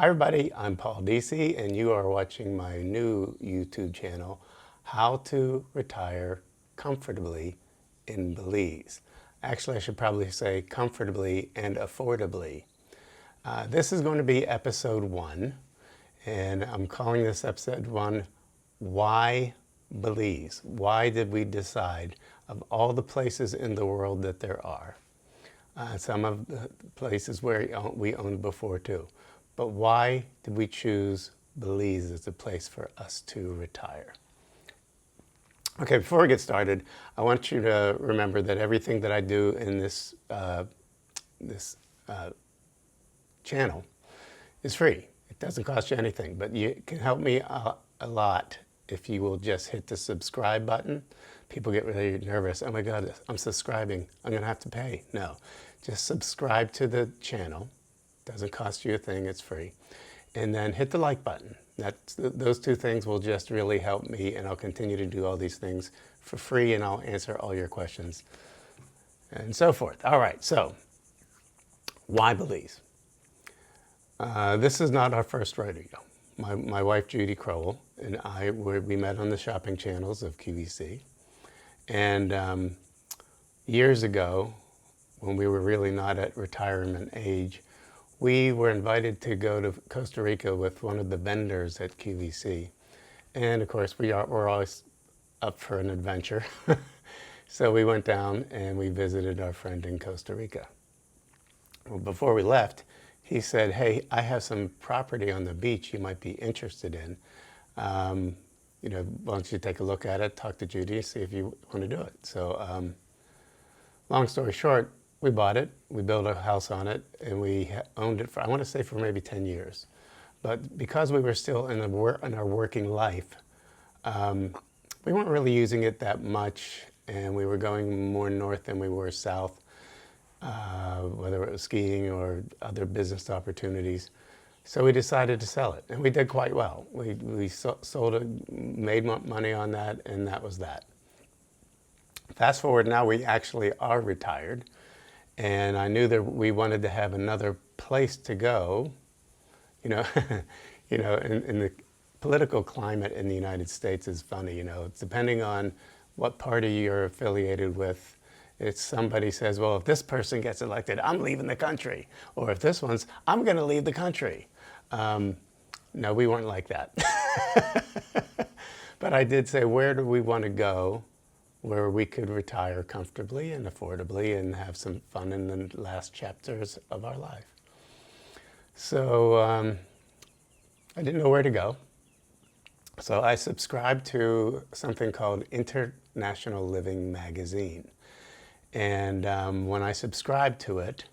Hi everybody, I'm Paul DC and you are watching my new YouTube channel, How to Retire Comfortably in Belize. Actually, I should probably say comfortably and affordably. This is going to be episode 1, and I'm calling this episode 1, Why Belize? Why did we decide, of all the places in the world that there are, some of the places where we owned before too. But why did we choose Belize as a place for us to retire? Okay, before we get started, I want you to remember that everything that I do in this channel is free. It doesn't cost you anything, but you can help me a lot if you will just hit the subscribe button. People get really nervous. Oh my God, I'm subscribing. I'm going to have to pay. No, just subscribe to the channel. Doesn't cost you a thing. It's free. And then hit the like button. Those two things will just really help me, and I'll continue to do all these things for free, and I'll answer all your questions and so forth. All right, so why Belize? This is not our first rodeo. My wife, Judy Crowell, and I, we met on the shopping channels of QVC. And years ago, when we were really not at retirement age, we were invited to go to Costa Rica with one of the vendors at QVC. And of course, we're always up for an adventure. So we went down and we visited our friend in Costa Rica. Well, before we left, he said, hey, I have some property on the beach you might be interested in. You know, why don't you take a look at it, talk to Judy, see if you want to do it. So long story short, we bought it, we built a house on it, and we owned it for, I want to say, for maybe 10 years. But because we were still in our working life, we weren't really using it that much, and we were going more north than we were south, whether it was skiing or other business opportunities. So we decided to sell it, and we did quite well. We sold it, made money on that, and that was that. Fast forward now, we actually are retired. And I knew that we wanted to have another place to go, you know, in the political climate in the United States is funny, it's depending on what party you're affiliated with. It's somebody says, well, if this person gets elected, I'm leaving the country. Or if this one's, I'm going to leave the country. No, we weren't like that. But I did say, where do we want to go where we could retire comfortably and affordably and have some fun in the last chapters of our life. So I didn't know where to go. So I subscribed to something called International Living Magazine. And when I subscribed to it,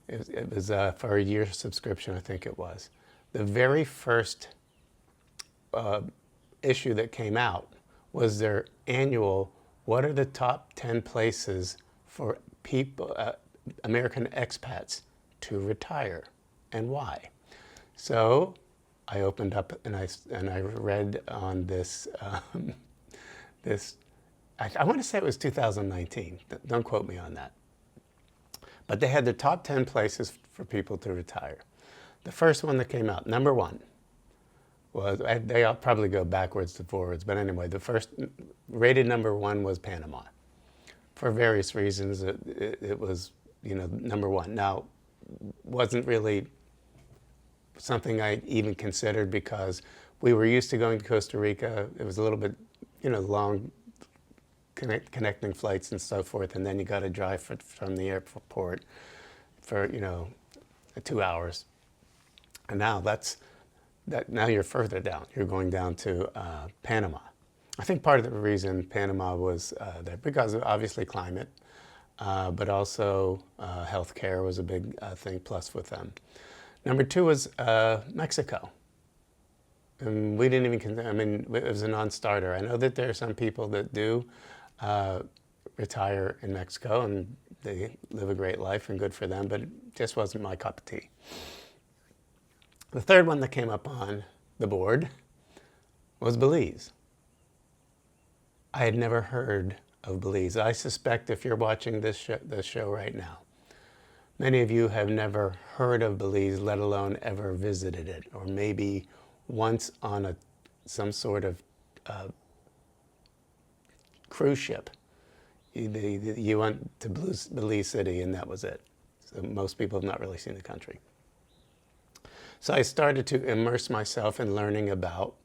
it was for a year subscription, I think it was. The very first issue that came out was their annual, what are the top 10 places for people, American expats to retire and why? So I opened up and I read on this, I want to say it was 2019, don't quote me on that. But they had the top 10 places for people to retire. The first one that came out, number 1, was, they'll probably go backwards to forwards, but anyway, the first rated number 1 was Panama. For various reasons, it was, number 1. Now, wasn't really something I even considered because we were used to going to Costa Rica. It was a little bit, long connecting flights and so forth, and then you got to drive from the airport for, 2 hours. And now now you're further down. You're going down to Panama. I think part of the reason Panama was there, because of obviously climate, but also healthcare was a big thing plus with them. Number 2 was Mexico. And we didn't even, it was a non-starter. I know that there are some people that do retire in Mexico and they live a great life and good for them, but it just wasn't my cup of tea. The third one that came up on the board was Belize. I had never heard of Belize. I suspect if you're watching this show right now, Many of you have never heard of Belize, let alone ever visited it, or maybe once on some sort of cruise ship. You went to Belize.It and that was it. So most people have not really seen the country. So I started to immerse myself in learning about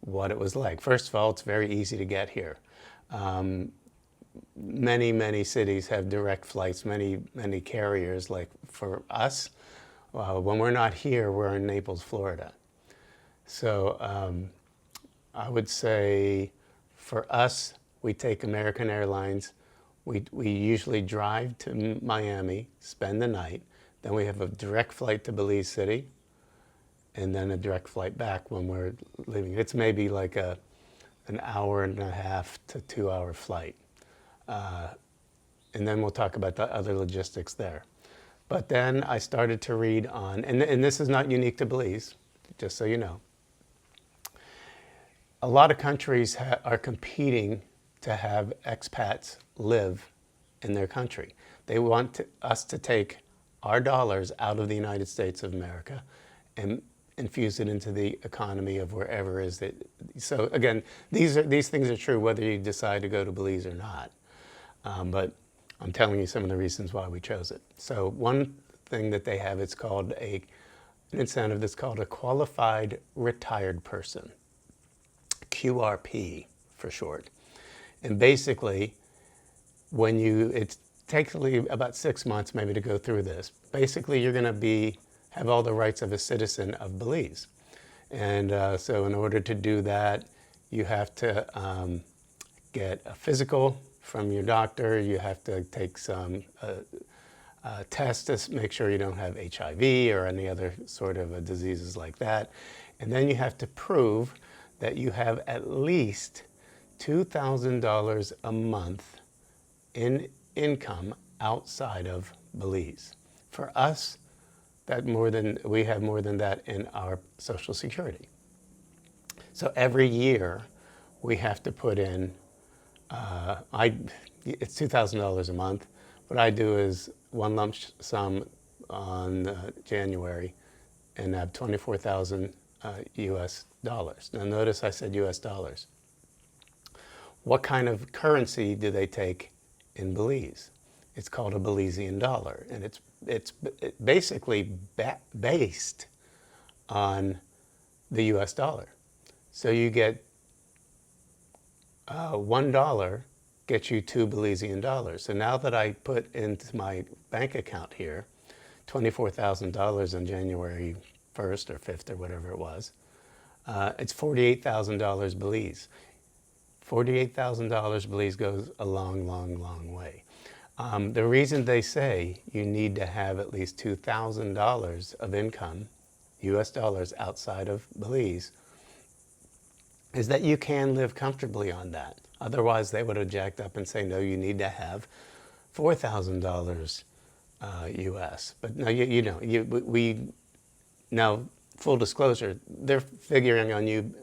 what it was like. First of all, it's very easy to get here. Many cities have direct flights, many carriers. Like for us, when we're not here, we're in Naples, Florida. So I would say for us, we take American Airlines. We usually drive to Miami, spend the night. Then we have a direct flight to Belize City, and then a direct flight back when we're leaving. It's maybe like an hour and a half to 2 hour flight. And then we'll talk about the other logistics there. But then I started to read on, and this is not unique to Belize, just so you know. A lot of countries are competing to have expats live in their country. They want us to take our dollars out of the United States of America and infuse it into the economy of wherever is it. So again, these things are true whether you decide to go to Belize or not. But I'm telling you some of the reasons why we chose it. So one thing that they have, it's called an incentive that's called a qualified retired person, QRP for short. And basically, it takes about 6 months maybe to go through this. Basically, you're going to have all the rights of a citizen of Belize. And so in order to do that, you have to get a physical from your doctor. You have to take some tests to make sure you don't have HIV or any other sort of diseases like that. And then you have to prove that you have at least $2,000 a month in income outside of Belize. For us, we have more than that in our Social Security. So every year we have to put in, it's $2,000 a month. What I do is one lump sum on January and have 24,000 US dollars. Now notice I said US dollars. What kind of currency do they take in Belize? It's called a Belizean dollar, and it's basically based on the US dollar. So you get $1 gets you 2 Belizean dollars. So now that I put into my bank account here $24,000 on January 1st or 5th or whatever it was, it's $48,000 Belize. $48,000 Belize goes a long way. The reason they say you need to have at least $2,000 of income, US dollars, outside of Belize, is that you can live comfortably on that. Otherwise, they would have jacked up and say, no, you need to have $4,000 US. But no, now, full disclosure, they're figuring on you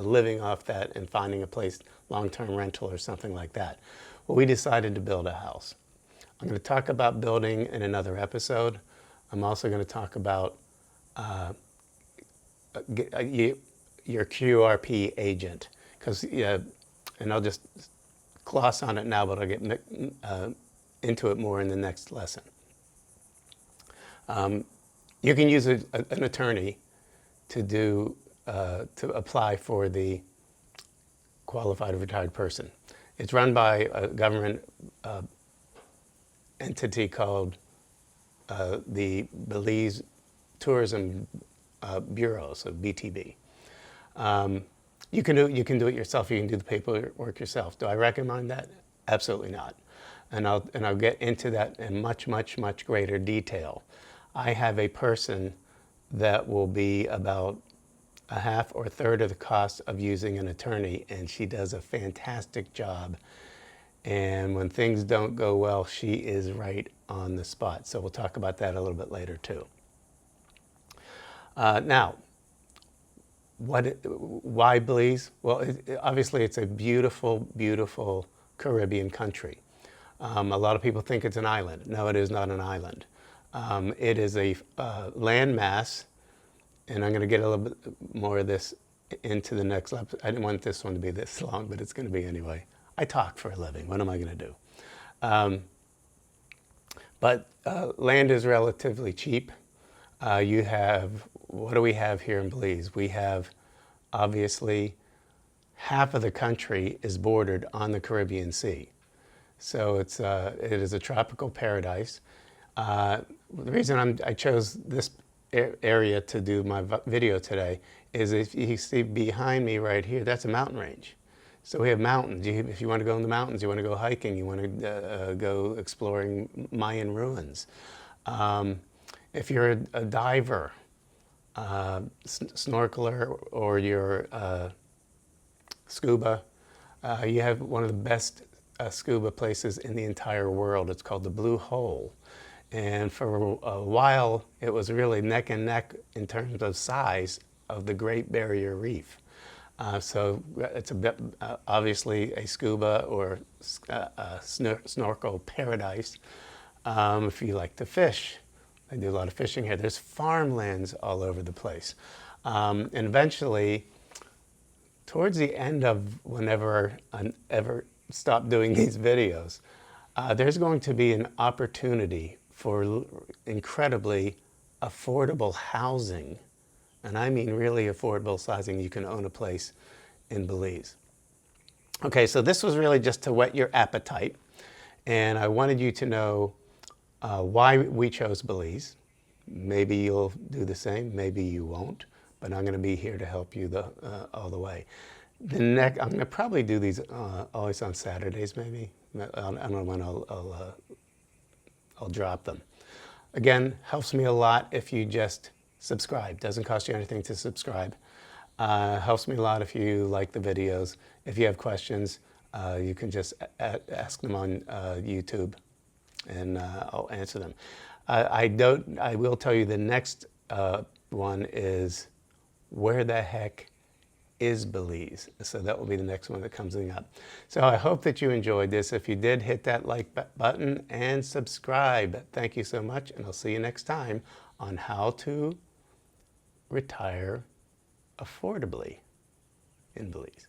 living off that and finding a place, long-term rental or something like that. Well, we decided to build a house. I'm going to talk about building in another episode. I'm also going to talk about your QRP agent, because and I'll just gloss on it now, but I'll get into it more in the next lesson. You can use an attorney to apply for the qualified retired person. It's run by a government entity called the Belize Tourism Bureau, so BTB. You can do it yourself. You can do the paperwork yourself. Do I recommend that? Absolutely not. And I'll get into that in much greater detail. I have a person that will be about a half or a third of the cost of using an attorney, and she does a fantastic job. And when things don't go well, she is right on the spot. So we'll talk about that a little bit later too. Now, why Belize? Well, obviously it's a beautiful Caribbean country. A lot of people think it's an island. No, it is not an island. It is a land mass, and I'm going to get a little bit more of this into the next episode. I didn't want this one to be this long, but it's going to be anyway. I talk for a living. What am I going to do? But land is relatively cheap. You have, what do we have here in Belize? We have, obviously, half of the country is bordered on the Caribbean Sea. So it is a tropical paradise. The reason I chose this area to do my video today is if you see behind me right here, that's a mountain range. So we have mountains. If you want to go in the mountains, you want to go hiking, you want to go exploring Mayan ruins. If you're a diver, snorkeler, or you're scuba, you have one of the best scuba places in the entire world. It's called the Blue Hole. And for a while, it was really neck and neck in terms of size of the Great Barrier Reef. So it's a bit, obviously a scuba or snorkel paradise. If you like to fish, they do a lot of fishing here. There's farmlands all over the place. And eventually, towards the end of whenever I ever stop doing these videos, there's going to be an opportunity for incredibly affordable housing. And I mean really affordable housing. You can own a place in Belize. Okay, so this was really just to whet your appetite. And I wanted you to know why we chose Belize. Maybe you'll do the same, maybe you won't. But I'm going to be here to help you all the way. I'm going to probably do these always on Saturdays, maybe. I don't know when I'll drop them. Again, helps me a lot if you just subscribe. Doesn't cost you anything to subscribe. Helps me a lot if you like the videos. If you have questions, you can just ask them on YouTube, and I'll answer them. I will tell you the next one is, where the heck is Belize? So that will be the next one that comes up. So I hope that you enjoyed this. If you did, hit that like button and subscribe. Thank you so much, and I'll see you next time on how to retire affordably in Belize.